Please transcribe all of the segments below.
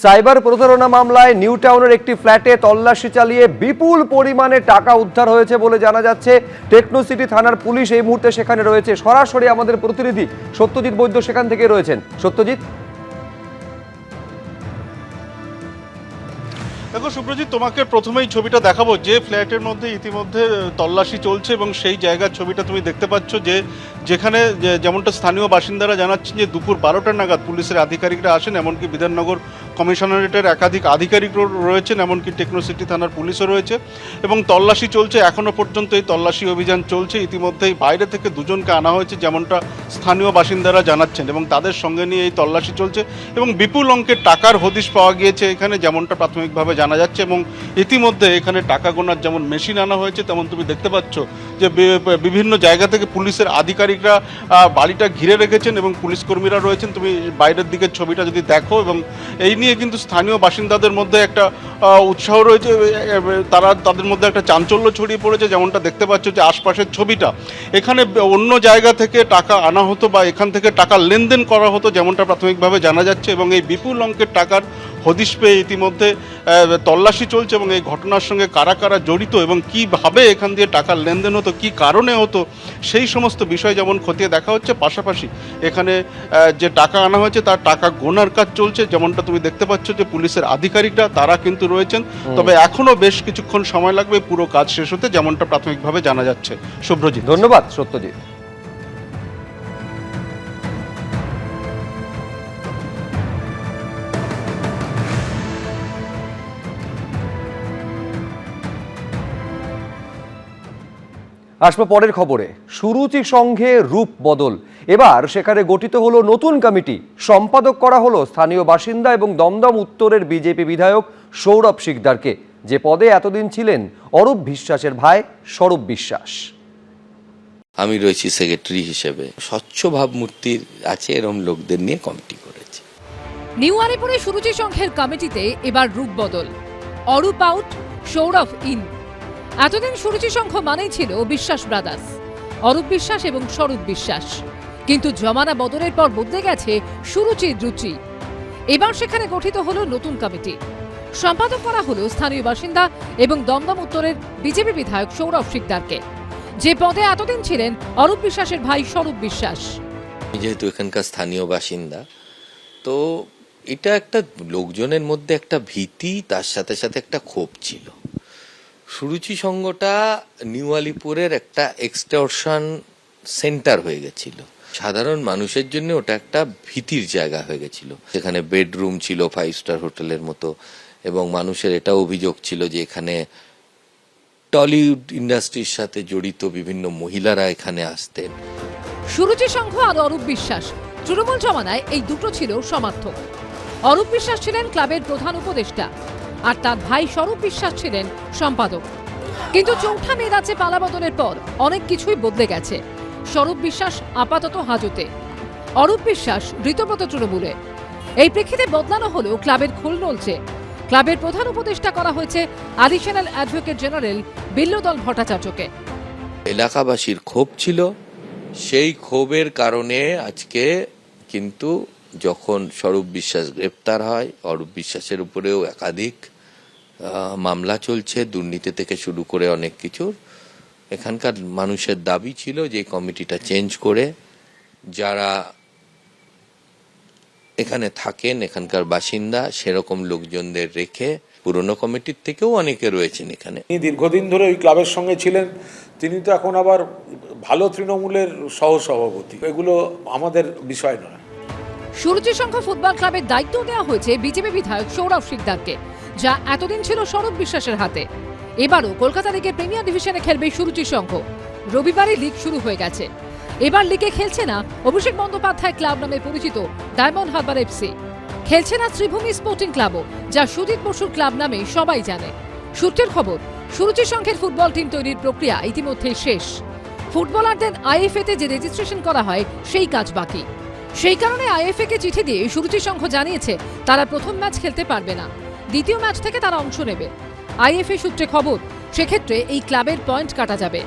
Cyber প্রতারণা মামলায় new টাউনের একটি ফ্ল্যাটে তল্লাশি চালিয়ে বিপুল পরিমাণে টাকা উদ্ধার হয়েছে বলে জানা যাচ্ছে। টেকনোসিটি থানার পুলিশ এই মুহূর্তে সেখানে রয়েছে। সরাসরি আমাদের প্রতিনিধি সত্যজিৎ বৈদ্য সেখান থেকে রয়েছেন। সত্যজিৎ, দেখো সুব্রজিৎ, তোমাকে প্রথমেই ছবিটা দেখাবো যে ফ্ল্যাটের মধ্যে ইতিমধ্যে তল্লাশি চলছে এবং সেই জায়গার ছবিটা তুমি দেখতে পাচ্ছ, যেখানে যেমনটা স্থানীয় বাসিন্দারা জানাচ্ছেন যে দুপুর 12টা নাগাদ পুলিশের আধিকারিকরা আসেন, এমনকি বিধাননগর কমিশনারেটের একাধিক আধিকারিক রয়েছেন, এমনকি টেকনোসিটি থানার পুলিশও রয়েছে এবং তল্লাশি চলছে। এখনও পর্যন্ত এই তল্লাশি অভিযান চলছে। ইতিমধ্যেই বাইরে থেকে দুজনকে আনা হয়েছে, যেমনটা স্থানীয় বাসিন্দারা জানাচ্ছেন, এবং তাদের সঙ্গে নিয়ে এই তল্লাশি চলছে এবং বিপুল অঙ্কের টাকার হদিশ পাওয়া গিয়েছে এখানে, যেমনটা প্রাথমিকভাবে জানা যাচ্ছে। এবং ইতিমধ্যে এখানে টাকা গোনার যেমন মেশিন আনা হয়েছে, তেমন তুমি দেখতে পাচ্ছ যে বিভিন্ন জায়গা থেকে পুলিশের আধিকারিকরা বাড়িটা ঘিরে রেখেছেন এবং পুলিশ কর্মীরা রয়েছেন। তুমি বাইরের দিকের ছবিটা যদি দেখো, এবং এই নিয়ে কিন্তু স্থানীয় বাসিন্দাদের মধ্যে একটা উৎসাহ রয়েছে, তাদের মধ্যে একটা চাঞ্চল্য ছড়িয়ে পড়েছে। যেমনটা দেখতে পাচ্ছ যে আশপাশের ছবিটা, এখানে অন্য জায়গা থেকে টাকা আনা হতো বা এখান থেকে টাকা লেনদেন করা হতো, যেমনটা প্রাথমিকভাবে জানা যাচ্ছে। এবং এই বিপুল অঙ্কের টাকার হদিশ পেয়ে ইতিমধ্যে তল্লাশি চলছে এবং এই ঘটনার সঙ্গে কারা কারা জড়িত এবং কীভাবে এখান দিয়ে টাকার লেনদেন হতো, কী কারণে হতো, সেই সমস্ত বিষয় যেমন খতিয়ে দেখা হচ্ছে। পাশাপাশি এখানে যে টাকা আনা হয়েছে তার টাকা গোনার কাজ চলছে। যেমনটা তুমি দেখতে পাচ্ছ যে পুলিশের আধিকারিকরা তারা কিন্তু রয়েছেন, তবে এখনও বেশ কিছুক্ষণ সময় লাগবে পুরো কাজ শেষ হতে, যেমনটা প্রাথমিকভাবে জানা যাচ্ছে। শুভ্রজিৎ, ধন্যবাদ সত্যজিৎ। আসবো পরের খবরে। সুরুচি সংঘে রূপ বদল, এবার সেখানে গঠিত হলো নতুন কমিটি। সম্পাদক করা হলো স্থানীয় বাসিন্দা এবং দমদম উত্তরের বিজেপি বিধায়ক সৌরভ শিকদারকে, যে পদে এতদিন ছিলেন অরূপ বিশ্বাসের ভাই স্বরূপ বিশ্বাস। আমি রয়েছি সেক্রেটারি হিসেবে। স্বচ্ছ ভাবমূর্তির আছে এরকম লোকদের নিয়ে কমিটি করেছে। নিউ আলিপুরে সুরুচি সংঘের কমিটিতে এবার রূপ বদল। Arup out, Sourav in. এতদিন সুরুচি সংঘ মানেই ছিল বিশ্বাস ব্রাদার্স, অরূপ বিশ্বাস এবং স্বরূপ বিশ্বাস। কিন্তু জমানা বদলের পর বদলে গেছে সুরুচির রুচি। এবার সেখানে গঠিত হলো নতুন কমিটি। সম্পাদক করা হলো স্থানীয় বাসিন্দা এবং দমদম উত্তরের বিজেপি বিধায়ক সৌরভ শিকদারকে, যে পদে এতদিন ছিলেন অরূপ বিশ্বাসের ভাই স্বরূপ বিশ্বাস। যেহেতু এখানকার স্থানীয় বাসিন্দা, তো এটা একটা লোকজনের মধ্যে একটা ভীতি, তার সাথে সাথে একটা ক্ষোভ ছিল। সুরুচি সংঘটা নিউ আলিপুরের একটা এক্সটর্শন সেন্টার হয়ে গেছিল। সাধারণ মানুষের জন্য ওটা একটা ভীতির জায়গা হয়ে গেছিল। সেখানে বেডরুম ছিল 5 স্টার হোটেলের মতো, এবং মানুষের এটা অভিযোগ ছিল যে এখানে টলিউড ইন্ডাস্ট্রির সাথে জড়িত বিভিন্ন মহিলারা এখানে আসতেন। সুরুচি সংঘ আর অরূপ বিশ্বাস, তৃণমূল জমানায় এই দুটো ছিল সমার্থক। অরূপ বিশ্বাস ছিলেন ক্লাবের প্রধান উপদেষ্টা আর তার ভাই স্বরূপ বিশ্বাস ছিলেন সম্পাদক। কিন্তু চৌঠা মে রাজ্যে পালাবদলের পর অনেক কিছুই বদলে গেছে। স্বরূপ বিশ্বাস আপাতত হাজতে, অরূপ বিশ্বাস ঋতব্রত তৃণমূলে। এই প্রেক্ষিতে বদলানো হলো ক্লাবের খোল নলছে। ক্লাবের প্রধান উপদেষ্টা করা হয়েছে অ্যাডিশনাল অ্যাডভোকেট জেনারেল বিল্লুদল ভট্টাচার্যকে। এলাকাবাসীর ক্ষোভ ছিল, সেই ক্ষোভের কারণে আজকে কিন্তু যখন স্বরূপ বিশ্বাস গ্রেপ্তার হয়, অরূপ বিশ্বাসের উপরেও একাধিক মামলা চলছে, দুর্নীতি থেকে শুরু করে অনেক কিছুর। এখানকার মানুষের দাবি ছিল যে কমিটিটা চেঞ্জ করে যারা এখানে থাকেন, এখানকার বাসিন্দা, সেরকম লোকজনদের রেখে, পুরনো কমিটির থেকেও অনেকে রয়েছেন এখানে। দীর্ঘদিন ধরে ওই ক্লাবের সঙ্গে ছিলেন, তিনি তো এখন আবার ভালো তৃণমূলের সহসভাপতি। এগুলো আমাদের বিষয় নয়। সুরুচি সংঘ ফুটবল ক্লাবের দায়িত্ব দেওয়া হয়েছে বিজেপি বিধায়ক সৌরভ শিকদারকে, যা এতদিন ছিল স্বরূপ বিশ্বাসের হাতে। এবারও কলকাতা লিগের প্রিমিয়ার ডিভিশনে খেলবে সুরুচি সংঘ। রবিবারই লিগ শুরু হয়ে গেছে। এবার লিগে খেলছে না অভিষেক বন্দ্যোপাধ্যায় ক্লাব নামে পরিচিত ডায়মন্ড হারবার এফসি, খেলছে না শ্রীভূমি স্পোর্টিং ক্লাবও, যা সুজিত বসুর ক্লাব নামে সবাই জানে। সূত্রের খবর, সুরুচি সংঘের ফুটবল টিম তৈরির প্রক্রিয়া ইতিমধ্যেই শেষ। ফুটবলারদের আইএফএ তে যে রেজিস্ট্রেশন করা হয় সেই কাজ বাকি। সেই কারণে আইএফএ কে চিঠি দিয়ে সুরুচি সংঘ জানিয়েছে তারা প্রথম ম্যাচ খেলতে পারবে না, দ্বিতীয় ম্যাচ থেকে তারা অংশ নেবে। আইএফএ সূত্রে খবর, সেক্ষেত্রে এই ক্লাবের পয়েন্ট কাটা যাবে।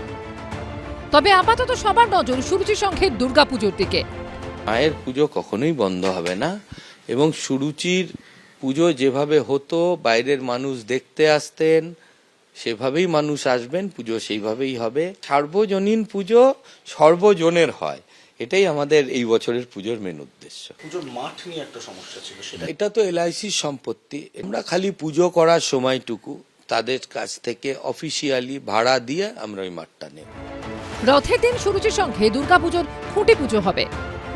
তবে আপাতত সবার নজর সুরুচি সংঘের দুর্গাপুজোর দিকে। মায়ের পুজো কখনোই বন্ধ হবে না, এবং সুরুচির পুজো যেভাবে হতো বাইরের মানুষ দেখতে আসতেন, সেভাবেই মানুষ আসবেন, পুজো সেইভাবেই হবে। সার্বজনীন পুজো সর্বজনের হয়, এটাই আমাদের এই বছরের পুজোর মেন উদ্দেশ্য। পুজোর মাঠ নিয়ে একটা সমস্যা ছিল, সেটা এটা তো এলআইসির সম্পত্তি, আমরা খালি পুজো করার সময়টুকু তাদের কাছ থেকে অফিসিয়ালি ভাড়া দিয়ে আমরা ওই মাঠটা নেব। রথের দিন সুরুচি সংঘে দুর্গাপুজোর খুঁটি পুজো হবে।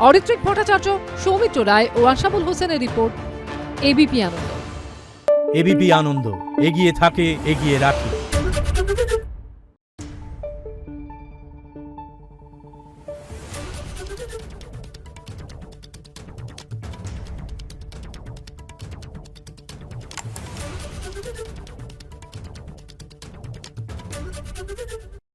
অরিত্রিক ভট্টাচার্য, সৌমিত্র রায় ও আশাবুল হোসেনের রিপোর্ট, এবিপি আনন্দ। এবিপি আনন্দ, এগিয়ে থাকে, এগিয়ে রাখে।